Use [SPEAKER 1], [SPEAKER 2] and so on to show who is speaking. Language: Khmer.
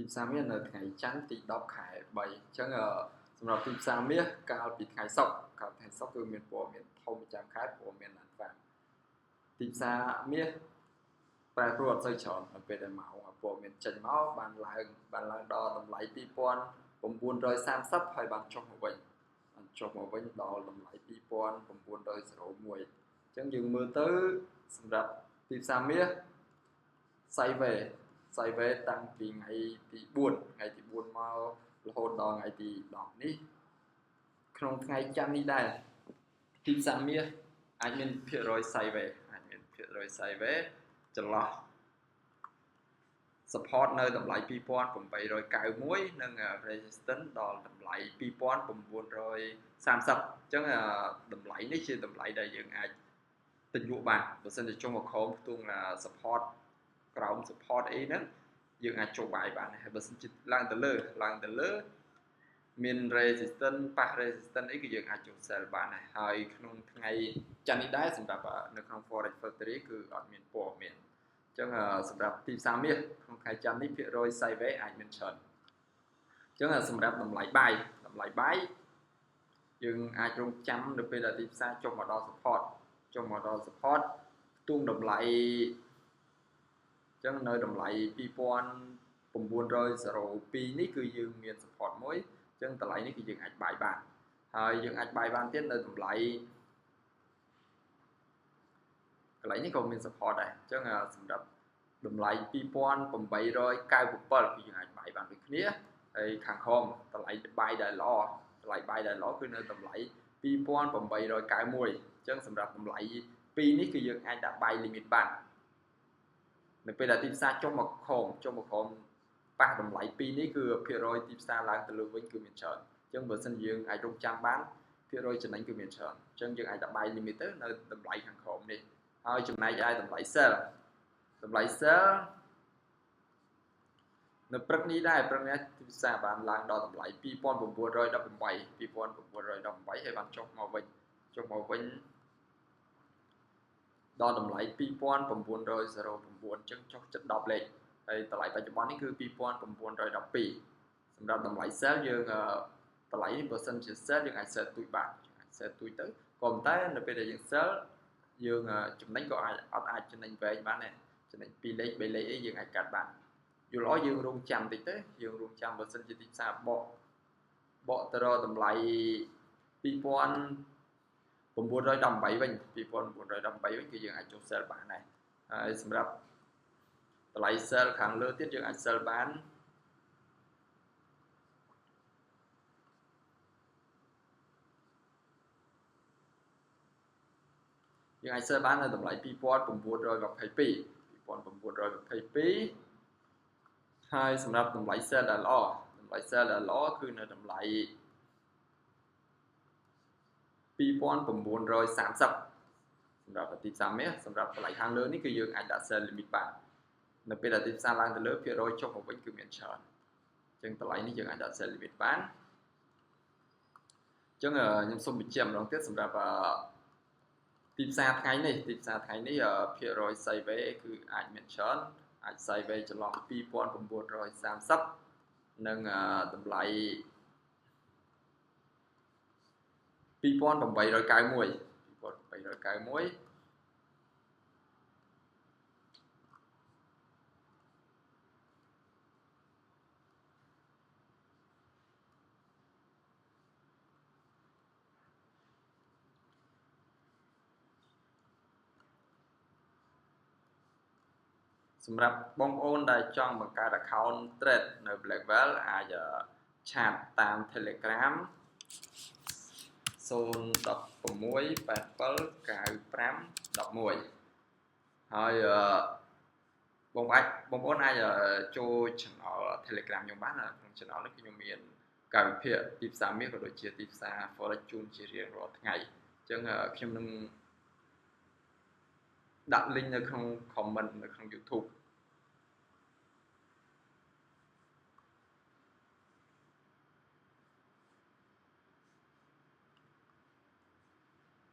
[SPEAKER 1] ទីផ្សារមាសនៅថ្ងៃច័ន្ទទី10ខែ3ចឹងសម្រាប់ទីផ្សារមាសកាលពីថ្ងៃសុក្រគឺមានព័ត៌មានធំប្រចាំខែព័ត៌មានឡើងតាមទីផ្សារមាសប្រែប្រួលអត់សូវច្រើននៅពេលដែលមកព័ត៌មានចេញមកបានឡើងដល់តម្លៃ2930ហើយបានចុះមកវិញដល់តម្លៃ2901អញ្ចឹងយើងមើលទៅសម្រាប់ទីផ្សារមាសSidewaysតាំងពីថ្ងៃទី4មករហូតដល់ថ្ងៃទី10នេះក្នុងថ្ងៃច័ន្ទនេះដែរទីផ្សារមាសអាចមានភាគរយ Sideways ចន្លោះ support នៅតម្លៃ2891និង resistance ដល់តម្លៃ2930អញ្ចឹងតម្លៃនេះជាតម្លៃដែលយើងអាចទិញលក់បានបើសិនជាចុះមកក្រោមខ្ទង់ support ក្រោម support អីហ្នឹងយើងអាចចូលបាយបានហើយបើសិនជាឡើងទៅលើមាន resistance ប៉ះ resistance អីគឺយើងអាចចូល sell បានហើយក្នុងថ្ងៃច័ន្ទនេះដែរសម្រាប់នៅក្នុង Forex Factory គឺអត់មានព័ត៌មានអញ្ចឹងសម្រាប់ទីផ្សារមាសក្នុងថ្ងៃច័ន្ទនេះភាគរយ Sideways អាចមានច្រើនអញ្ចឹងសម្រាប់តម្លៃបាយយើងអាចរងចាំនៅពេលដែលទីផ្សារចុះមកដល់ support ខ្ទង់តម្លៃអញ្ចឹងនៅតម្លៃ2902នេះគឺយើងមាន support មួយអញ្ចឹងតម្លៃនេះគឺយើងអាចបាយបានហើយយើងអាចបាយបានទៀតនៅតម្លៃកន្លែងនេះក៏មាន support ដែរអញ្ចឹងសម្រាប់តម្លៃ2897គឺយើងអាចបាយបានដូចគ្នាហើយខាងក្រោមតម្លៃបាយដែលល្អគឺនៅតម្លៃ2891អញ្ចឹងសម្រាប់តម្លៃ2នេះគឺយើងអាចដាក់បាយ limit បាននៅពេលដែលទីផ្សារចុះមកក្រោមប៉ះតម្លៃ2នេះគឺភាគរយទីផ្សារឡើងទៅលើវិញគឺមានច្រើនអញ្ចឹងបើសិនយើងអាចរងចាំបានភាគរយចំណេញគឺមានច្រើនអញ្ចឹងយើងអាចដាក់បាយ limit ទៅនៅតម្លៃខាងក្រោមនេះហើយចំណែកឯតម្លៃ sell នៅព្រឹកនេះដែរទីផ្សារបានឡើងដល់តម្លៃ2918ហើយបានចុះមកវិញដល់តម្លៃ2909អញ្ចឹងចុះចិត្ត10លេខហើយតម្លៃបច្ចុប្បន្ននេះគឺ2912សម្រាប់តម្លៃ sell យើងតម្លៃនេះបើសិនជា sell យើងអាច sell ទូចបានទៅក៏ប៉ុន្តែនៅពេលដែលយើង sell យើងចំណេញក៏អាចចំណេញវែងបានដែរចំណេញ2លេខ3លេខអីយើងអាចកាត់បានយល់យើងរងចាំតិចទៅយើងរងចាំបើសិនជាទីផ្សារបកទៅរកតម្លៃ2918វិញគឺយើងអាចចូល sell បានដែរហើយសម្រាប់តម្លៃ sell ខាងលើទៀតយើងអាច sell បាននៅតម្លៃ2922ហើយសម្រាប់តម្លៃ sell ដែលល្អគឺនៅតម្លៃ2930សម្រាប់ទីផ្សារមាសសម្រាប់តម្លៃខាងលើនេះគឺយើងអាចដាក់ sell limit បាននៅពេលដែលទីផ្សារឡើងទៅលើភាគរយចុះមកវិញគឺមានច្រើនអញ្ចឹងតម្លៃនេះយើងអាចដាក់ sell limit បានអញ្ចឹងខ្ញុំសូមបញ្ជាក់ម្ដងទៀតសម្រាប់ទីផ្សារថ្ងៃនេះភាគរយ Sideways គឺអាចមានច្រើនអាច Sideways ចន្លោះ2930និងតម្លៃ2891សម្រាប់បងប្អូនដែលចង់បង្កើត account trade នៅ Blackwell អាចឆាតតាម Telegram 016879511ហើយបងប្អូនអាចចូល channel Telegram ខ្ញុំបានក្នុង channel នេះខ្ញុំមានកាលវិភាគទីផ្សារមាសក៏ដូចជាទីផ្សារ Forex ជូនជារៀងរាល់ថ្ងៃអញ្ចឹងខ្ញុំនឹងដាក់ link នៅក្នុង comment នៅក្នុង YouTube